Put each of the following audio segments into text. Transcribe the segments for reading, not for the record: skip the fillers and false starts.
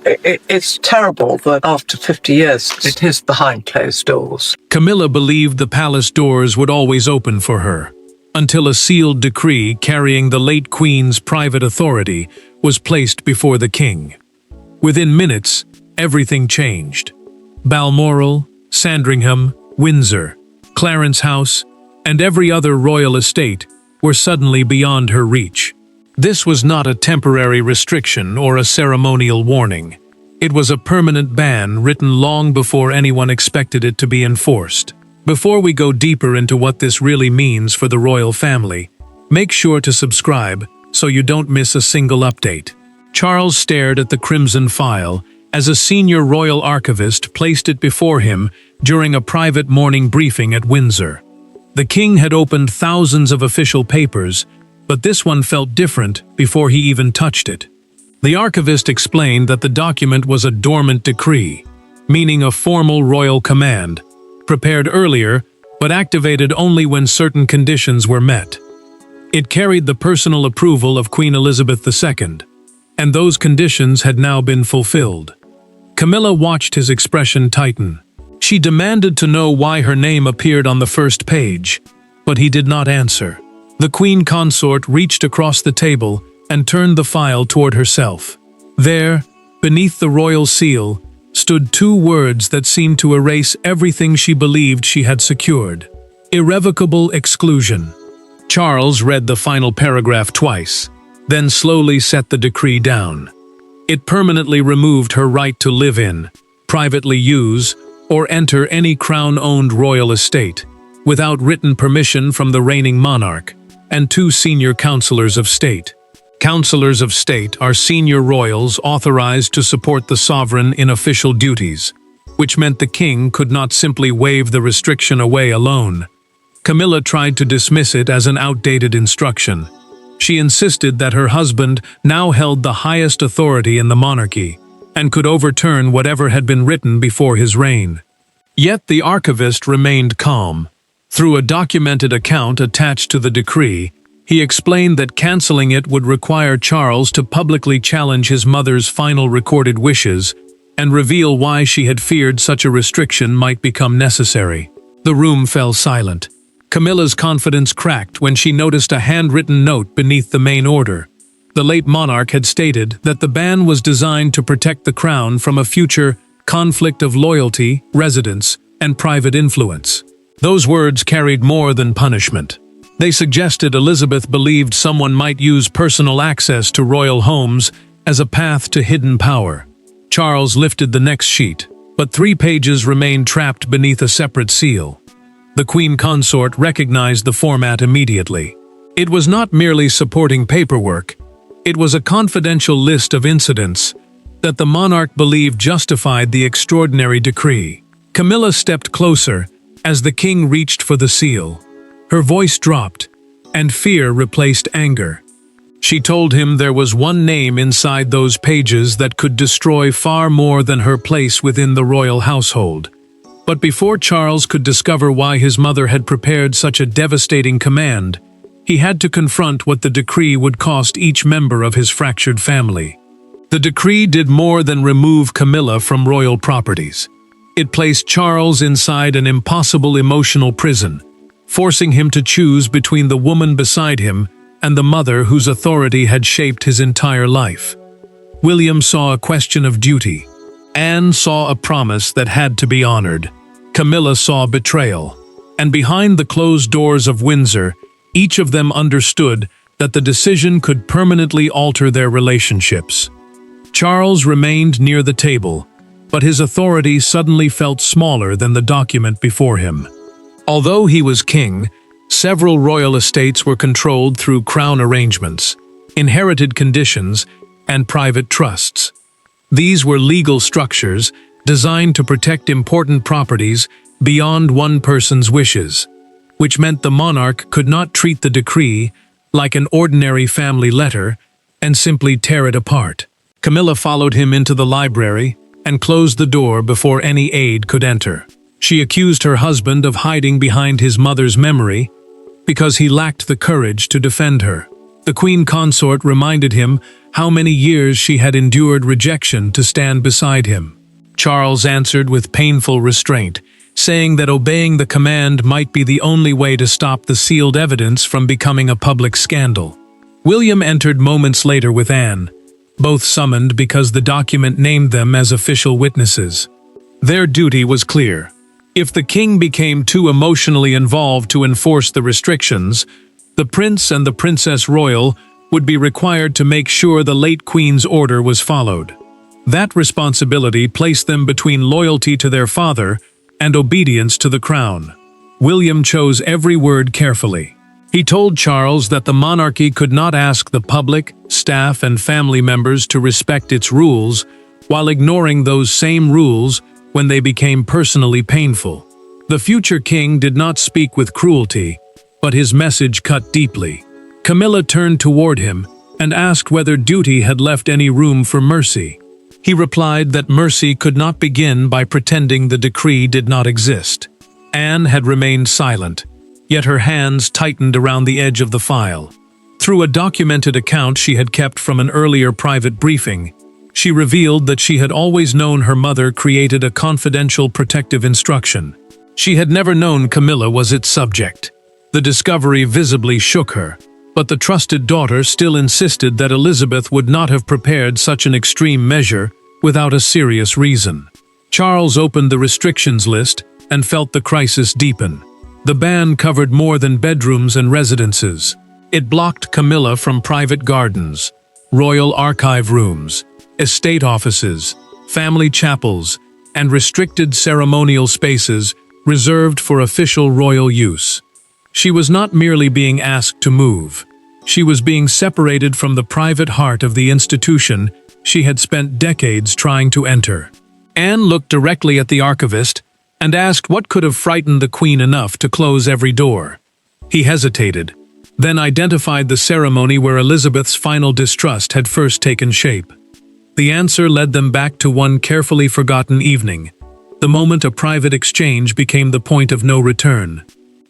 It's terrible that after 50 years it is behind closed doors. Camilla believed the palace doors would always open for her, until a sealed decree carrying the late Queen's private authority was placed before the king. Within minutes, everything changed. Balmoral, Sandringham, Windsor, Clarence House, and every other royal estate were suddenly beyond her reach. This was not a temporary restriction or a ceremonial warning. It was a permanent ban written long before anyone expected it to be enforced. Before we go deeper into what this really means for the royal family, make sure to subscribe so you don't miss a single update. Charles stared at the crimson file as a senior royal archivist placed it before him during a private morning briefing at Windsor. The king had opened thousands of official papers, but this one felt different before he even touched it. The archivist explained that the document was a dormant decree, meaning a formal royal command, prepared earlier but activated only when certain conditions were met. It carried the personal approval of Queen Elizabeth II, and those conditions had now been fulfilled. Camilla watched his expression tighten. She demanded to know why her name appeared on the first page, but he did not answer. The queen consort reached across the table and turned the file toward herself. There, beneath the royal seal, stood two words that seemed to erase everything she believed she had secured. Irrevocable exclusion. Charles read the final paragraph twice, then slowly set the decree down. It permanently removed her right to live in, privately use, or enter any crown-owned royal estate, without written permission from the reigning monarch and two senior counselors of state. Counselors of state are senior royals authorized to support the sovereign in official duties, which meant the king could not simply wave the restriction away alone. Camilla tried to dismiss it as an outdated instruction. She insisted that her husband now held the highest authority in the monarchy and could overturn whatever had been written before his reign. Yet the archivist remained calm. Through a documented account attached to the decree, he explained that canceling it would require Charles to publicly challenge his mother's final recorded wishes and reveal why she had feared such a restriction might become necessary. The room fell silent. Camilla's confidence cracked when she noticed a handwritten note beneath the main order. The late monarch had stated that the ban was designed to protect the crown from a future conflict of loyalty, residence, and private influence. Those words carried more than punishment. They suggested Elizabeth believed someone might use personal access to royal homes as a path to hidden power. Charles lifted the next sheet, but 3 pages remained trapped beneath a separate seal. The queen consort recognized the format immediately. It was not merely supporting paperwork, it was a confidential list of incidents that the monarch believed justified the extraordinary decree. Camilla stepped closer as the king reached for the seal. Her voice dropped, and fear replaced anger. She told him there was one name inside those pages that could destroy far more than her place within the royal household. But before Charles could discover why his mother had prepared such a devastating command, he had to confront what the decree would cost each member of his fractured family. The decree did more than remove Camilla from royal properties. It placed Charles inside an impossible emotional prison, forcing him to choose between the woman beside him and the mother whose authority had shaped his entire life. William saw a question of duty. Anne saw a promise that had to be honored. Camilla saw betrayal. And behind the closed doors of Windsor, each of them understood that the decision could permanently alter their relationships. Charles remained near the table, but his authority suddenly felt smaller than the document before him. Although he was king, several royal estates were controlled through crown arrangements, inherited conditions, and private trusts. These were legal structures designed to protect important properties beyond one person's wishes, which meant the monarch could not treat the decree like an ordinary family letter and simply tear it apart. Camilla followed him into the library and closed the door before any aide could enter. She accused her husband of hiding behind his mother's memory because he lacked the courage to defend her. The queen consort reminded him how many years she had endured rejection to stand beside him. Charles answered with painful restraint, saying that obeying the command might be the only way to stop the sealed evidence from becoming a public scandal. William entered moments later with Anne, both summoned because the document named them as official witnesses. Their duty was clear. If the king became too emotionally involved to enforce the restrictions, the prince and the princess royal would be required to make sure the late queen's order was followed. That responsibility placed them between loyalty to their father and obedience to the crown. William chose every word carefully. He told Charles that the monarchy could not ask the public, staff, and family members to respect its rules, while ignoring those same rules when they became personally painful. The future king did not speak with cruelty, but his message cut deeply. Camilla turned toward him and asked whether duty had left any room for mercy. He replied that mercy could not begin by pretending the decree did not exist. Anne had remained silent, yet her hands tightened around the edge of the file. Through a documented account she had kept from an earlier private briefing, she revealed that she had always known her mother created a confidential protective instruction. She had never known Camilla was its subject. The discovery visibly shook her, but the trusted daughter still insisted that Elizabeth would not have prepared such an extreme measure without a serious reason. Charles opened the restrictions list and felt the crisis deepen. The ban covered more than bedrooms and residences. It blocked Camilla from private gardens, royal archive rooms, estate offices, family chapels, and restricted ceremonial spaces reserved for official royal use. She was not merely being asked to move. She was being separated from the private heart of the institution she had spent decades trying to enter. Anne looked directly at the archivist and asked what could have frightened the queen enough to close every door. He hesitated, then identified the ceremony where Elizabeth's final distrust had first taken shape. The answer led them back to one carefully forgotten evening, the moment a private exchange became the point of no return.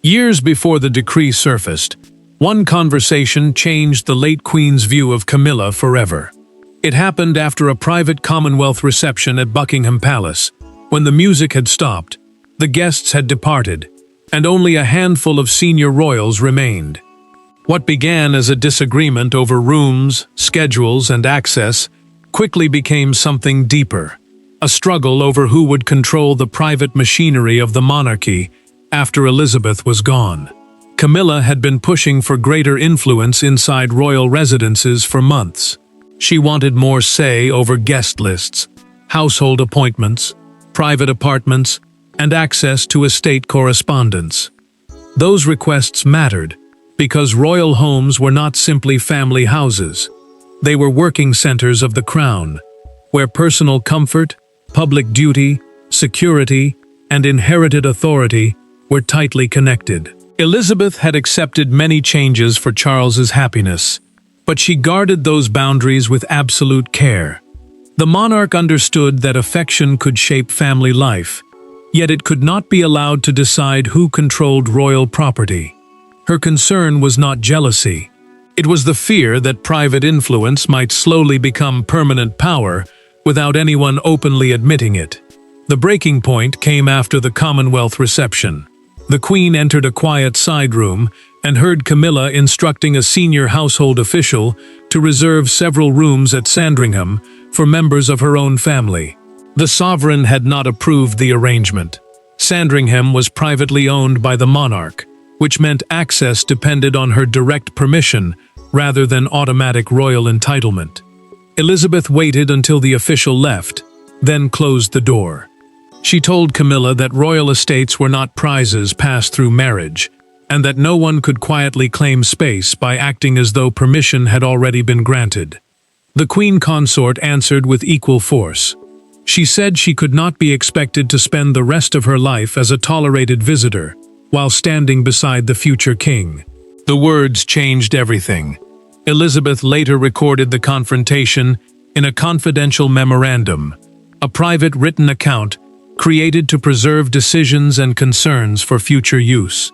Years before the decree surfaced, one conversation changed the late queen's view of Camilla forever. It happened after a private Commonwealth reception at Buckingham Palace. When the music had stopped, the guests had departed, and only a handful of senior royals remained. What began as a disagreement over rooms, schedules, and access quickly became something deeper, a struggle over who would control the private machinery of the monarchy after Elizabeth was gone. Camilla had been pushing for greater influence inside royal residences for months. She wanted more say over guest lists, household appointments, private apartments, and access to estate correspondence. Those requests mattered because royal homes were not simply family houses. They were working centers of the crown, where personal comfort, public duty, security, and inherited authority were tightly connected. Elizabeth had accepted many changes for Charles's happiness, but she guarded those boundaries with absolute care. The monarch understood that affection could shape family life, yet it could not be allowed to decide who controlled royal property. Her concern was not jealousy. It was the fear that private influence might slowly become permanent power without anyone openly admitting it. The breaking point came after the Commonwealth reception. The Queen entered a quiet side room and heard Camilla instructing a senior household official to reserve several rooms at Sandringham for members of her own family. The sovereign had not approved the arrangement. Sandringham was privately owned by the monarch, which meant access depended on her direct permission rather than automatic royal entitlement. Elizabeth waited until the official left, then closed the door. She told Camilla that royal estates were not prizes passed through marriage, and that no one could quietly claim space by acting as though permission had already been granted. The queen consort answered with equal force. She said she could not be expected to spend the rest of her life as a tolerated visitor, while standing beside the future king. The words changed everything. Elizabeth later recorded the confrontation in a confidential memorandum, a private written account created to preserve decisions and concerns for future use.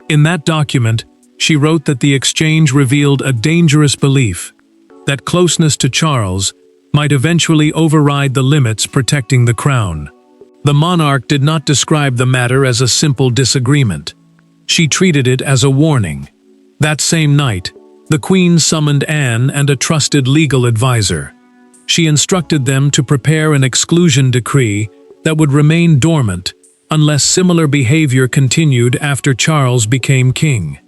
In that document, She wrote that the exchange revealed a dangerous belief that closeness to Charles might eventually override the limits protecting the crown. The monarch did not describe the matter as a simple disagreement. She treated it as a warning. That same night, the Queen summoned Anne and a trusted legal advisor. She instructed them to prepare an exclusion decree that would remain dormant unless similar behavior continued after Charles became king.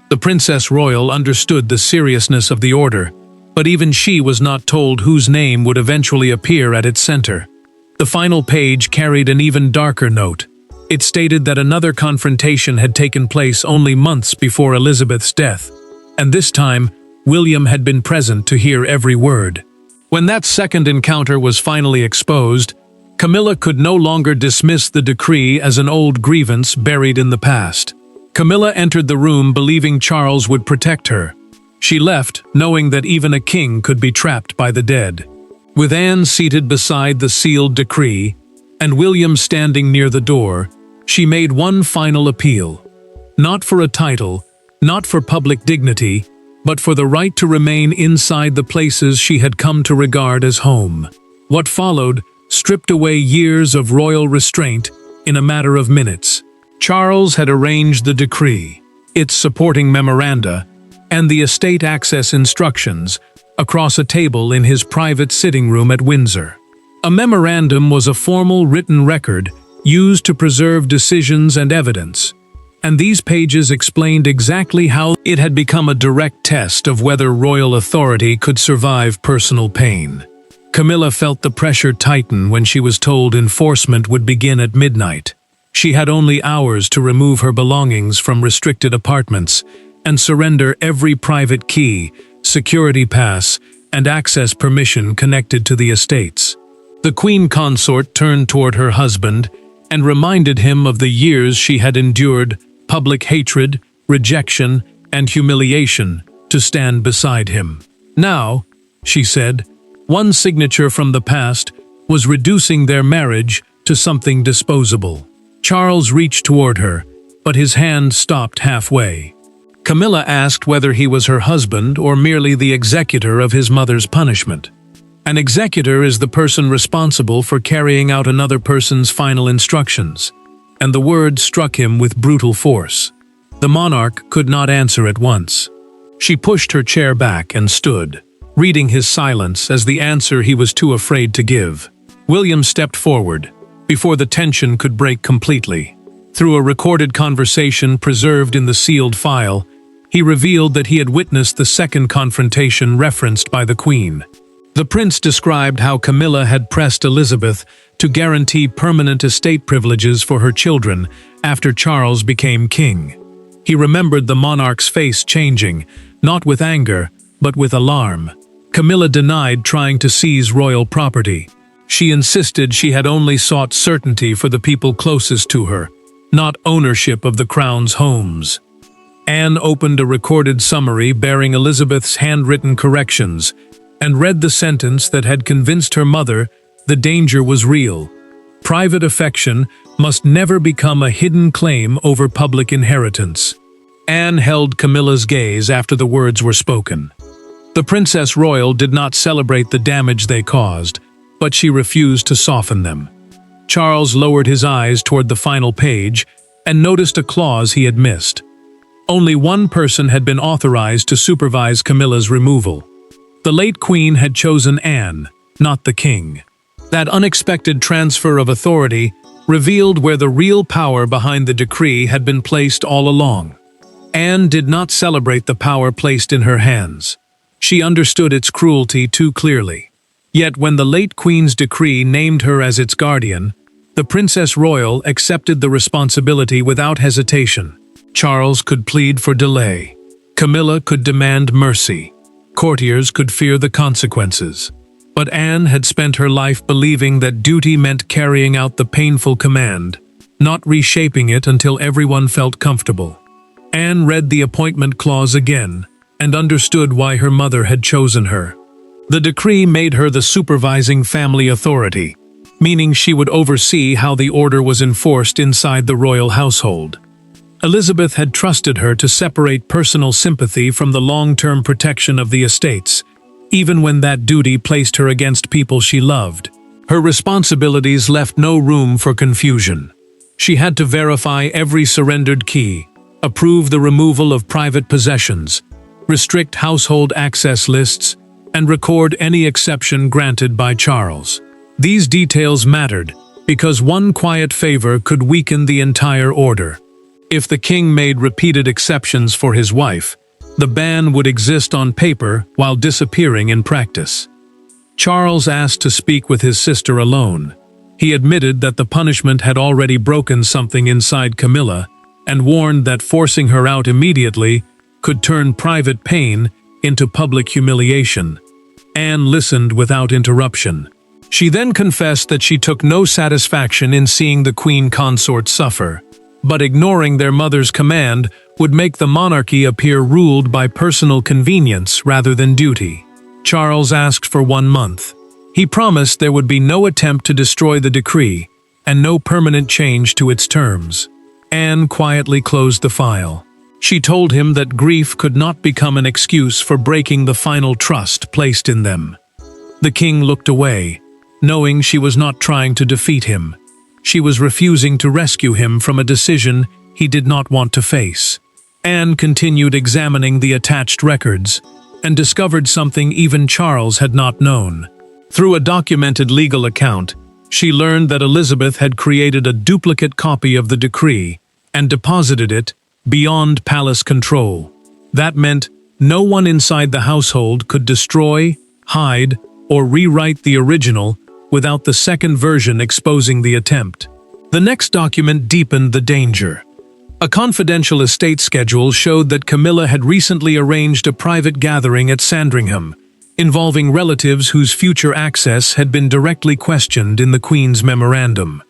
The Princess Royal understood the seriousness of the order, but even she was not told whose name would eventually appear at its center. The final page carried an even darker note. It stated that another confrontation had taken place only months before Elizabeth's death, and this time, William had been present to hear every word. When that second encounter was finally exposed, Camilla could no longer dismiss the decree as an old grievance buried in the past. Camilla entered the room believing Charles would protect her. She left, knowing that even a king could be trapped by the dead. With Anne seated beside the sealed decree, and William standing near the door, she made one final appeal. Not for a title, not for public dignity, but for the right to remain inside the places she had come to regard as home. What followed stripped away years of royal restraint in a matter of minutes. Charles had arranged the decree, its supporting memoranda, and the estate access instructions across a table in his private sitting room at Windsor. A memorandum was a formal written record used to preserve decisions and evidence, and these pages explained exactly how it had become a direct test of whether royal authority could survive personal pain. Camilla felt the pressure tighten when she was told enforcement would begin at midnight. She had only hours to remove her belongings from restricted apartments and surrender every private key, security pass, and access permission connected to the estates. The Queen Consort turned toward her husband and reminded him of the years she had endured public hatred, rejection, and humiliation to stand beside him. Now, she said, one signature from the past was reducing their marriage to something disposable. Charles reached toward her, but his hand stopped halfway. Camilla asked whether he was her husband or merely the executor of his mother's punishment. An executor is the person responsible for carrying out another person's final instructions, and the word struck him with brutal force. The monarch could not answer at once. She pushed her chair back and stood, reading his silence as the answer he was too afraid to give. William stepped forward, before the tension could break completely. Through a recorded conversation preserved in the sealed file, he revealed that he had witnessed the second confrontation referenced by the Queen. The prince described how Camilla had pressed Elizabeth to guarantee permanent estate privileges for her children after Charles became king. He remembered the monarch's face changing, not with anger, but with alarm. Camilla denied trying to seize royal property. She insisted she had only sought certainty for the people closest to her, not ownership of the crown's homes. Anne opened a recorded summary bearing Elizabeth's handwritten corrections and read the sentence that had convinced her mother the danger was real. Private affection must never become a hidden claim over public inheritance. Anne held Camilla's gaze after the words were spoken. The Princess Royal did not celebrate the damage they caused, but she refused to soften them. Charles lowered his eyes toward the final page and noticed a clause he had missed. Only one person had been authorized to supervise Camilla's removal. The late Queen had chosen Anne, not the king. That unexpected transfer of authority revealed where the real power behind the decree had been placed all along. Anne did not celebrate the power placed in her hands. She understood its cruelty too clearly. Yet when the late Queen's decree named her as its guardian, the Princess Royal accepted the responsibility without hesitation. Charles could plead for delay. Camilla could demand mercy. Courtiers could fear the consequences. But Anne had spent her life believing that duty meant carrying out the painful command, not reshaping it until everyone felt comfortable. Anne read the appointment clause again and understood why her mother had chosen her. The decree made her the supervising family authority, meaning she would oversee how the order was enforced inside the royal household. Elizabeth had trusted her to separate personal sympathy from the long-term protection of the estates, even when that duty placed her against people she loved. Her responsibilities left no room for confusion. She had to verify every surrendered key, approve the removal of private possessions, restrict household access lists, and record any exception granted by Charles. These details mattered because one quiet favor could weaken the entire order. If the king made repeated exceptions for his wife, the ban would exist on paper while disappearing in practice. Charles asked to speak with his sister alone. He admitted that the punishment had already broken something inside Camilla and warned that forcing her out immediately could turn private pain into public humiliation. Anne listened without interruption. She then confessed that she took no satisfaction in seeing the queen consort suffer, but ignoring their mother's command would make the monarchy appear ruled by personal convenience rather than duty. Charles asked for 1 month. He promised there would be no attempt to destroy the decree and no permanent change to its terms. Anne quietly closed the file. She told him that grief could not become an excuse for breaking the final trust placed in them. The king looked away, knowing she was not trying to defeat him. She was refusing to rescue him from a decision he did not want to face. Anne continued examining the attached records and discovered something even Charles had not known. Through a documented legal account, she learned that Elizabeth had created a duplicate copy of the decree and deposited it beyond palace control. That meant no one inside the household could destroy, hide, or rewrite the original without the second version exposing the attempt. The next document deepened the danger. A confidential estate schedule showed that Camilla had recently arranged a private gathering at Sandringham, involving relatives whose future access had been directly questioned in the Queen's memorandum.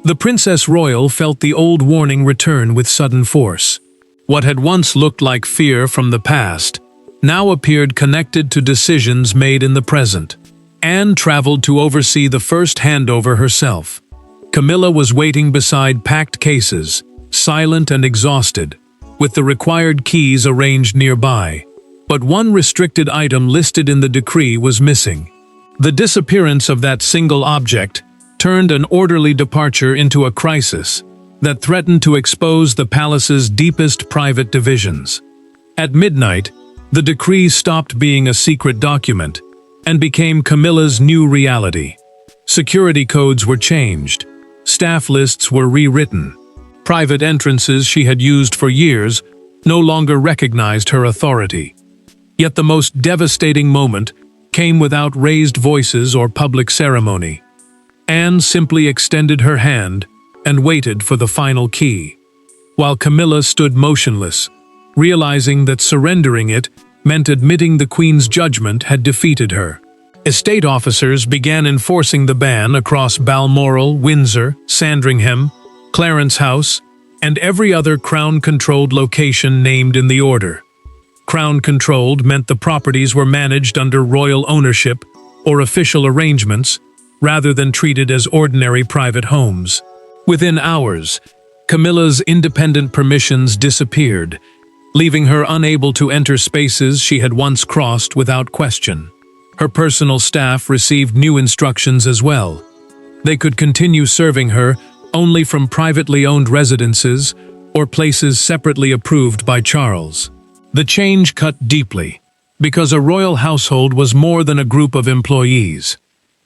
The Princess Royal felt the old warning return with sudden force. What had once looked like fear from the past now appeared connected to decisions made in the present. Anne traveled to oversee the first handover herself. Camilla was waiting beside packed cases, silent and exhausted, with the required keys arranged nearby. But one restricted item listed in the decree was missing. The disappearance of that single object turned an orderly departure into a crisis that threatened to expose the palace's deepest private divisions. At midnight, the decree stopped being a secret document and became Camilla's new reality. Security codes were changed, staff lists were rewritten. Private entrances she had used for years no longer recognized her authority. Yet the most devastating moment came without raised voices or public ceremony. Anne simply extended her hand and waited for the final key, while Camilla stood motionless, realizing that surrendering it meant admitting the Queen's judgment had defeated her. Estate officers began enforcing the ban across Balmoral, Windsor, Sandringham, Clarence House, and every other Crown-controlled location named in the order. Crown-controlled meant the properties were managed under royal ownership or official arrangements, rather than treated as ordinary private homes. Within hours, Camilla's independent permissions disappeared, leaving her unable to enter spaces she had once crossed without question. Her personal staff received new instructions as well. They could continue serving her only from privately owned residences or places separately approved by Charles. The change cut deeply, because a royal household was more than a group of employees.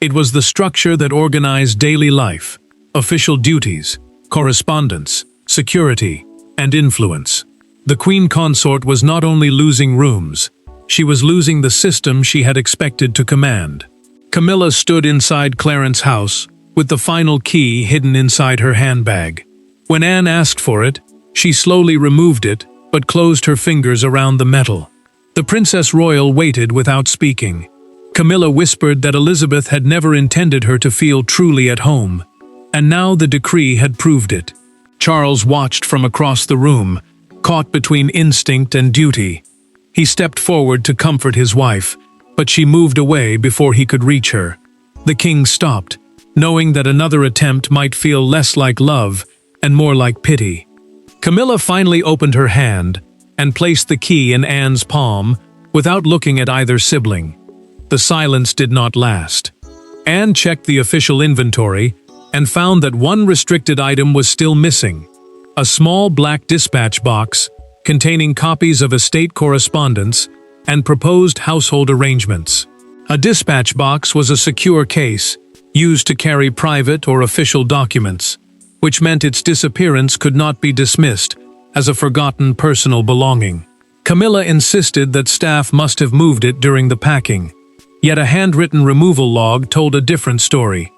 It was the structure that organized daily life, official duties, correspondence, security, and influence. The Queen Consort was not only losing rooms, she was losing the system she had expected to command. Camilla stood inside Clarence House, with the final key hidden inside her handbag. When Anne asked for it, she slowly removed it, but closed her fingers around the metal. The Princess Royal waited without speaking. Camilla whispered that Elizabeth had never intended her to feel truly at home, and now the decree had proved it. Charles watched from across the room, caught between instinct and duty. He stepped forward to comfort his wife, but she moved away before he could reach her. The king stopped, knowing that another attempt might feel less like love and more like pity. Camilla finally opened her hand and placed the key in Anne's palm without looking at either sibling. The silence did not last. Anne checked the official inventory and found that one restricted item was still missing: a small black dispatch box containing copies of estate correspondence and proposed household arrangements. A dispatch box was a secure case used to carry private or official documents, which meant its disappearance could not be dismissed as a forgotten personal belonging. Camilla insisted that staff must have moved it during the packing, yet a handwritten removal log told a different story.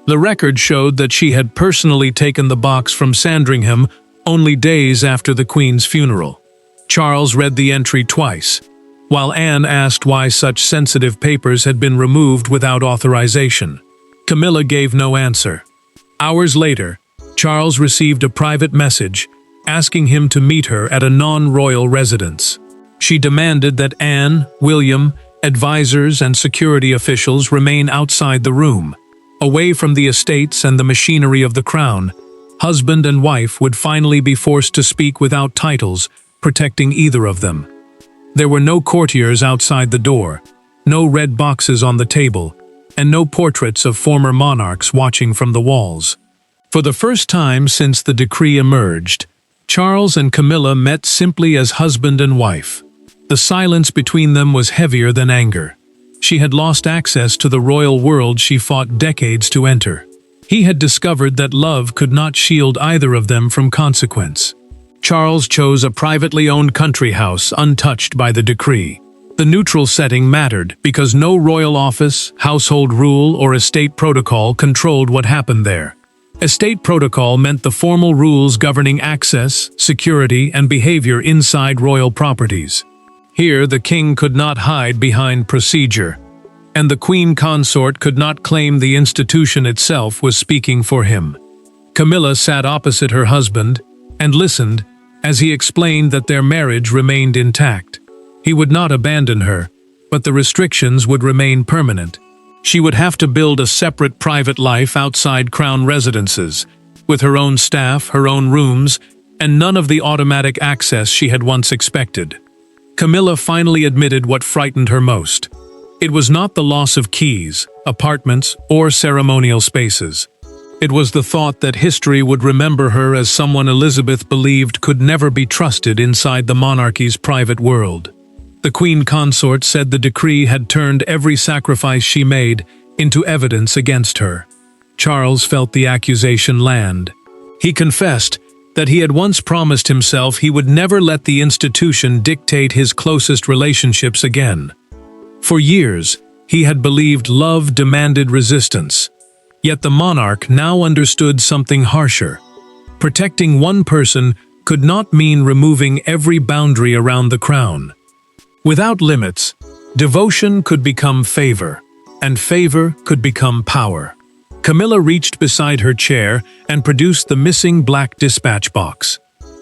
The record showed that she had personally taken the box from Sandringham only days after the Queen's funeral. Charles read the entry twice, while Anne asked why such sensitive papers had been removed without authorization. Camilla gave no answer. Hours later, Charles received a private message asking him to meet her at a non-royal residence. She demanded that Anne, William, advisors and security officials remain outside the room, away from the estates and the machinery of the crown. Husband and wife would finally be forced to speak without titles protecting either of them. There were no courtiers outside the door, no red boxes on the table, and no portraits of former monarchs watching from the walls. For the first time since the decree emerged, Charles and Camilla met simply as husband and wife. The silence between them was heavier than anger. She had lost access to the royal world she fought decades to enter. He had discovered that love could not shield either of them from consequence. Charles chose a privately owned country house untouched by the decree. The neutral setting mattered because no royal office, household rule, or estate protocol controlled what happened there. Estate protocol meant the formal rules governing access, security, and behavior inside royal properties. Here, the king could not hide behind procedure, and the queen consort could not claim the institution itself was speaking for him. Camilla sat opposite her husband and listened as he explained that their marriage remained intact. He would not abandon her, but the restrictions would remain permanent. She would have to build a separate private life outside crown residences, with her own staff, her own rooms, and none of the automatic access she had once expected. Camilla finally admitted what frightened her most. It was not the loss of keys, apartments, or ceremonial spaces. It was the thought that history would remember her as someone Elizabeth believed could never be trusted inside the monarchy's private world. The queen consort said the decree had turned every sacrifice she made into evidence against her. Charles felt the accusation land. He confessed that he had once promised himself he would never let the institution dictate his closest relationships again. For years, he had believed love demanded resistance. Yet the monarch now understood something harsher. Protecting one person could not mean removing every boundary around the crown. Without limits, devotion could become favor, and favor could become power. Camilla reached beside her chair and produced the missing black dispatch box.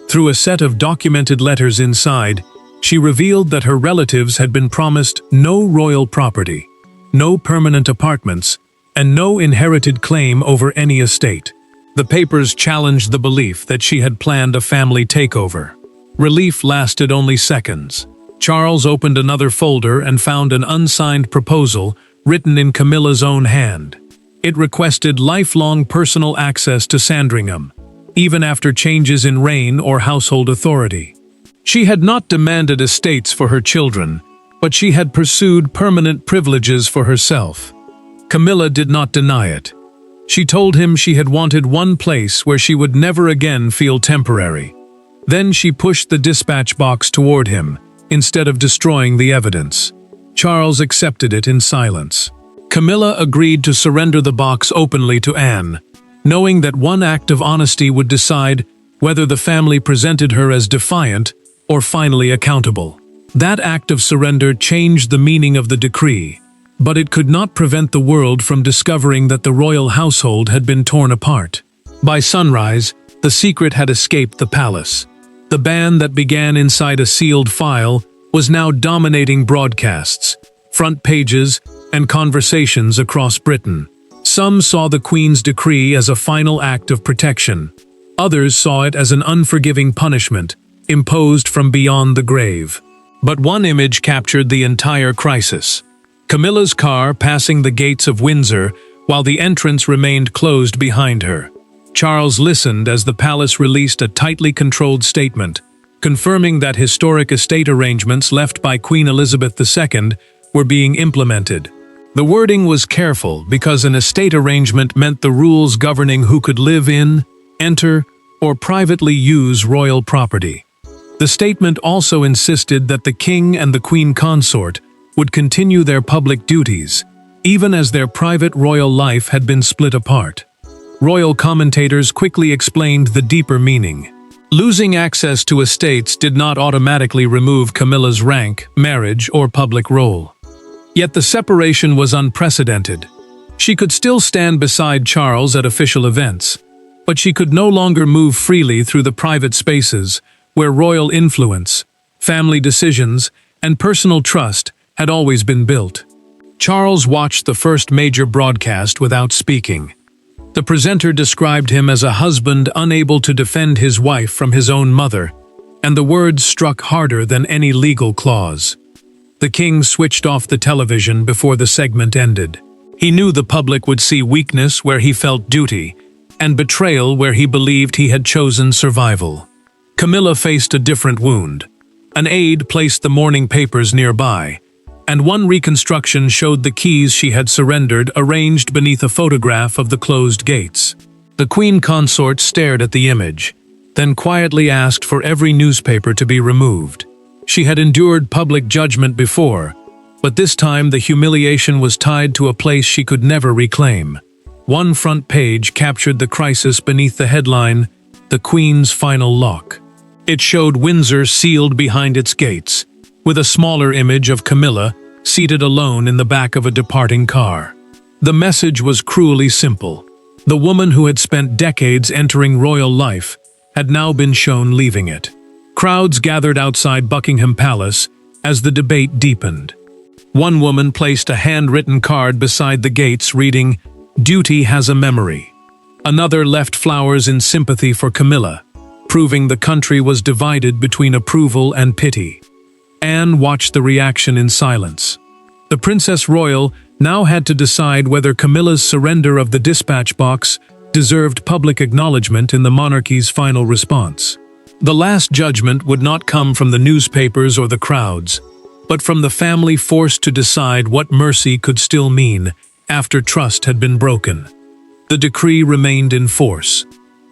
Through a set of documented letters inside, she revealed that her relatives had been promised no royal property, no permanent apartments, and no inherited claim over any estate. The papers challenged the belief that she had planned a family takeover. Relief lasted only seconds. Charles opened another folder and found an unsigned proposal written in Camilla's own hand. It requested lifelong personal access to Sandringham, even after changes in reign or household authority. She had not demanded estates for her children, but she had pursued permanent privileges for herself. Camilla did not deny it. She told him she had wanted one place where she would never again feel temporary. Then she pushed the dispatch box toward him, instead of destroying the evidence. Charles accepted it in silence. Camilla agreed to surrender the box openly to Anne, knowing that one act of honesty would decide whether the family presented her as defiant or finally accountable. That act of surrender changed the meaning of the decree, but it could not prevent the world from discovering that the royal household had been torn apart. By sunrise, the secret had escaped the palace. The ban that began inside a sealed file was now dominating broadcasts, front pages, and conversations across Britain. Some saw the Queen's decree as a final act of protection. Others saw it as an unforgiving punishment, imposed from beyond the grave. But one image captured the entire crisis. Camilla's car passing the gates of Windsor, while the entrance remained closed behind her. Charles listened as the palace released a tightly controlled statement, confirming that historic estate arrangements left by Queen Elizabeth II were being implemented. The wording was careful because an estate arrangement meant the rules governing who could live in, enter, or privately use royal property. The statement also insisted that the king and the queen consort would continue their public duties, even as their private royal life had been split apart. Royal commentators quickly explained the deeper meaning. Losing access to estates did not automatically remove Camilla's rank, marriage, or public role. Yet the separation was unprecedented. She could still stand beside Charles at official events, but she could no longer move freely through the private spaces where royal influence, family decisions, and personal trust had always been built. Charles watched the first major broadcast without speaking. The presenter described him as a husband unable to defend his wife from his own mother, and the words struck harder than any legal clause. The king switched off the television before the segment ended. He knew the public would see weakness where he felt duty, and betrayal where he believed he had chosen survival. Camilla faced a different wound. An aide placed the morning papers nearby, and one reconstruction showed the keys she had surrendered arranged beneath a photograph of the closed gates. The queen consort stared at the image, then quietly asked for every newspaper to be removed. She had endured public judgment before, but this time the humiliation was tied to a place she could never reclaim. One front page captured the crisis beneath the headline, "The Queen's Final Lock." It showed Windsor sealed behind its gates, with a smaller image of Camilla seated alone in the back of a departing car. The message was cruelly simple. The woman who had spent decades entering royal life had now been shown leaving it. Crowds gathered outside Buckingham Palace as the debate deepened. One woman placed a handwritten card beside the gates reading, "Duty has a memory." Another left flowers in sympathy for Camilla, proving the country was divided between approval and pity. Anne watched the reaction in silence. The Princess Royal now had to decide whether Camilla's surrender of the dispatch box deserved public acknowledgement in the monarchy's final response. The last judgment would not come from the newspapers or the crowds, but from the family forced to decide what mercy could still mean after trust had been broken. The decree remained in force.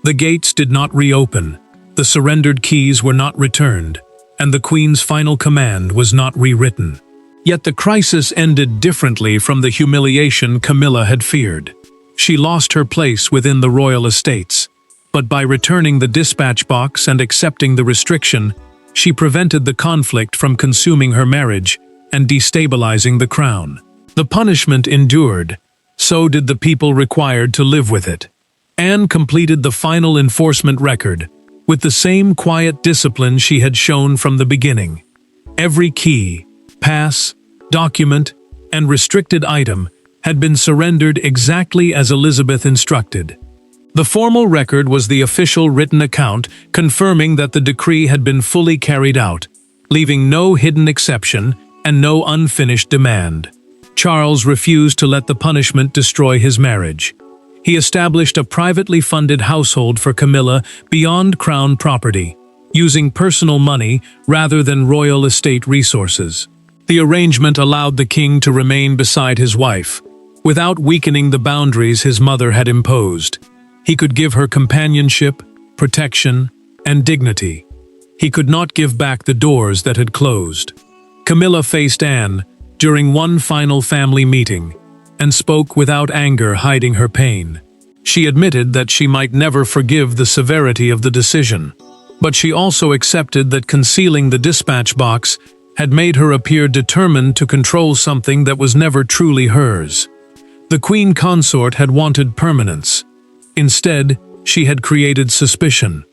The gates did not reopen, the surrendered keys were not returned, and the Queen's final command was not rewritten. Yet the crisis ended differently from the humiliation Camilla had feared. She lost her place within the royal estates, but by returning the dispatch box and accepting the restriction, she prevented the conflict from consuming her marriage and destabilizing the crown. The punishment endured, so did the people required to live with it. Anne completed the final enforcement record, with the same quiet discipline she had shown from the beginning. Every key, pass, document, and restricted item had been surrendered exactly as Elizabeth instructed. The formal record was the official written account confirming that the decree had been fully carried out, leaving no hidden exception and no unfinished demand. Charles refused to let the punishment destroy his marriage. He established a privately funded household for Camilla beyond crown property, using personal money rather than royal estate resources. The arrangement allowed the king to remain beside his wife, without weakening the boundaries his mother had imposed. He could give her companionship, protection, and dignity. He could not give back the doors that had closed. Camilla faced Anne during one final family meeting, and spoke without anger, hiding her pain. She admitted that she might never forgive the severity of the decision, but she also accepted that concealing the dispatch box had made her appear determined to control something that was never truly hers. The queen consort had wanted permanence. Instead, she had created suspicion.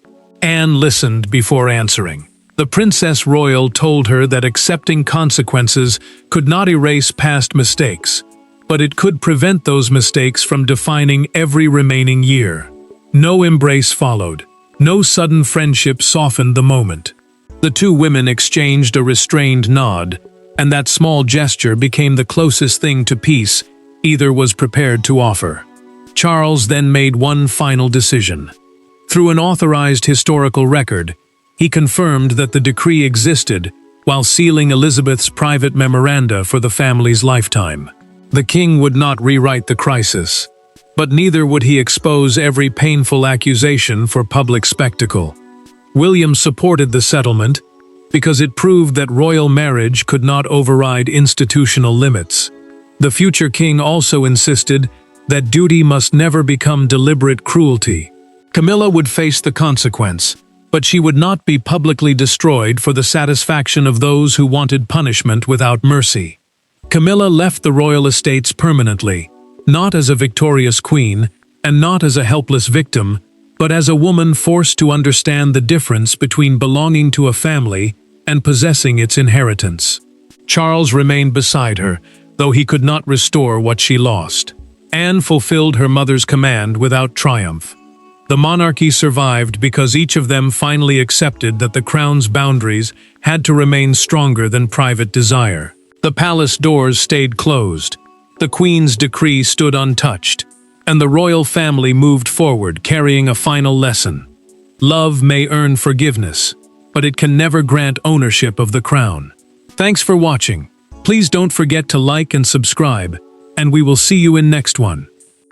Anne listened before answering. The Princess Royal told her that accepting consequences could not erase past mistakes, but it could prevent those mistakes from defining every remaining year. No embrace followed. No sudden friendship softened the moment. The two women exchanged a restrained nod, and that small gesture became the closest thing to peace either was prepared to offer. Charles then made one final decision. Through an authorized historical record, he confirmed that the decree existed while sealing Elizabeth's private memoranda for the family's lifetime. The king would not rewrite the crisis, but neither would he expose every painful accusation for public spectacle. William supported the settlement because it proved that royal marriage could not override institutional limits. The future king also insisted that duty must never become deliberate cruelty. Camilla would face the consequence, but she would not be publicly destroyed for the satisfaction of those who wanted punishment without mercy. Camilla left the royal estates permanently, not as a victorious queen, and not as a helpless victim, but as a woman forced to understand the difference between belonging to a family and possessing its inheritance. Charles remained beside her, though he could not restore what she lost. Anne fulfilled her mother's command without triumph. The monarchy survived because each of them finally accepted that the crown's boundaries had to remain stronger than private desire. The palace doors stayed closed, the Queen's decree stood untouched, and the royal family moved forward carrying a final lesson. Love may earn forgiveness, but it can never grant ownership of the crown. Thanks for watching. Please don't forget to like and subscribe, and we will see you in next one.